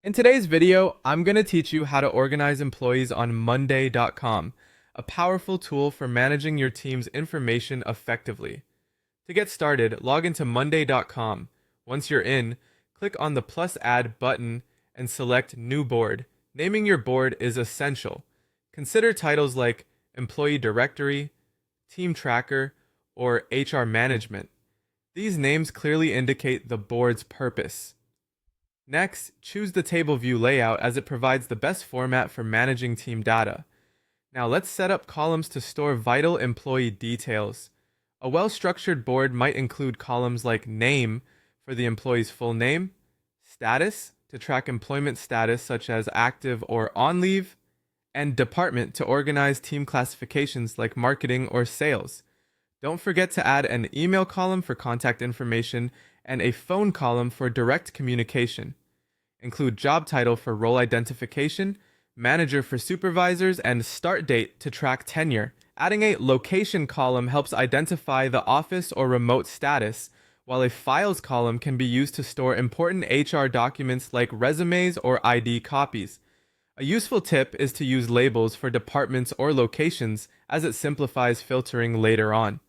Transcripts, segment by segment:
In today's video, I'm going to teach you how to organize employees on Monday.com, a powerful tool for managing your team's information effectively. To get started, log into Monday.com. Once you're in, click on the plus add button and select New Board. Naming your board is essential. Consider titles like Employee Directory, Team Tracker, or HR Management. These names clearly indicate the board's purpose. Next, choose the table view layout as it provides the best format for managing team data. Now let's set up columns to store vital employee details. A well-structured board might include columns like Name for the employee's full name, Status to track employment status such as active or on leave, and Department to organize team classifications like marketing or sales. Don't forget to add an email column for contact information and a phone column for direct communication. Include job title for role identification, manager for supervisors, and start date to track tenure. Adding a location column helps identify the office or remote status, while a files column can be used to store important HR documents like resumes or ID copies. A useful tip is to use labels for departments or locations as it simplifies filtering later on.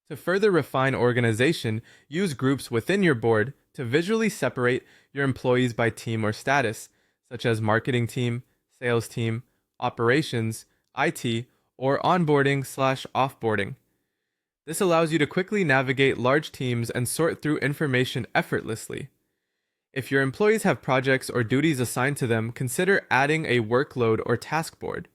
To further refine organization, use groups within your board to visually separate your employees by team or status, such as marketing team, sales team, operations, IT, or onboarding/offboarding. This allows you to quickly navigate large teams and sort through information effortlessly. If your employees have projects or duties assigned to them, consider adding a workload or task board.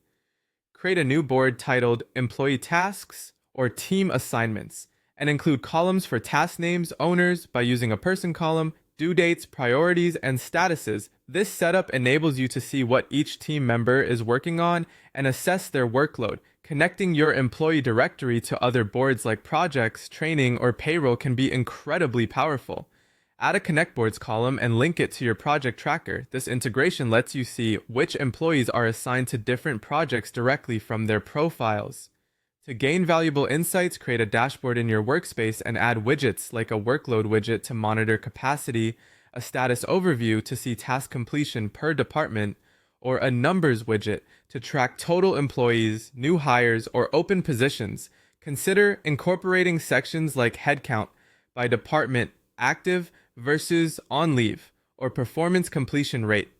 Create a new board titled Employee Tasks or Team Assignments, and include columns for task names, owners by using a person column, due dates, priorities, and statuses. This setup enables you to see what each team member is working on and assess their workload. Connecting your employee directory to other boards like projects, training, or payroll can be incredibly powerful. Add a Connect Boards column and link it to your project tracker. This integration lets you see which employees are assigned to different projects directly from their profiles. To gain valuable insights, create a dashboard in your workspace and add widgets like a workload widget to monitor capacity, a status overview to see task completion per department, or a numbers widget to track total employees, new hires, or open positions. Consider incorporating sections like headcount by department, active versus on leave, or performance completion rate.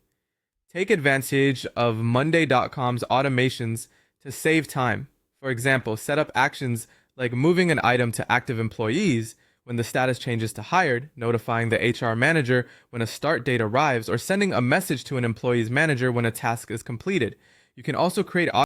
Take advantage of Monday.com's automations to save time. For example, set up actions like moving an item to active employees when the status changes to hired, notifying the HR manager when a start date arrives, or sending a message to an employee's manager when a task is completed. You can also create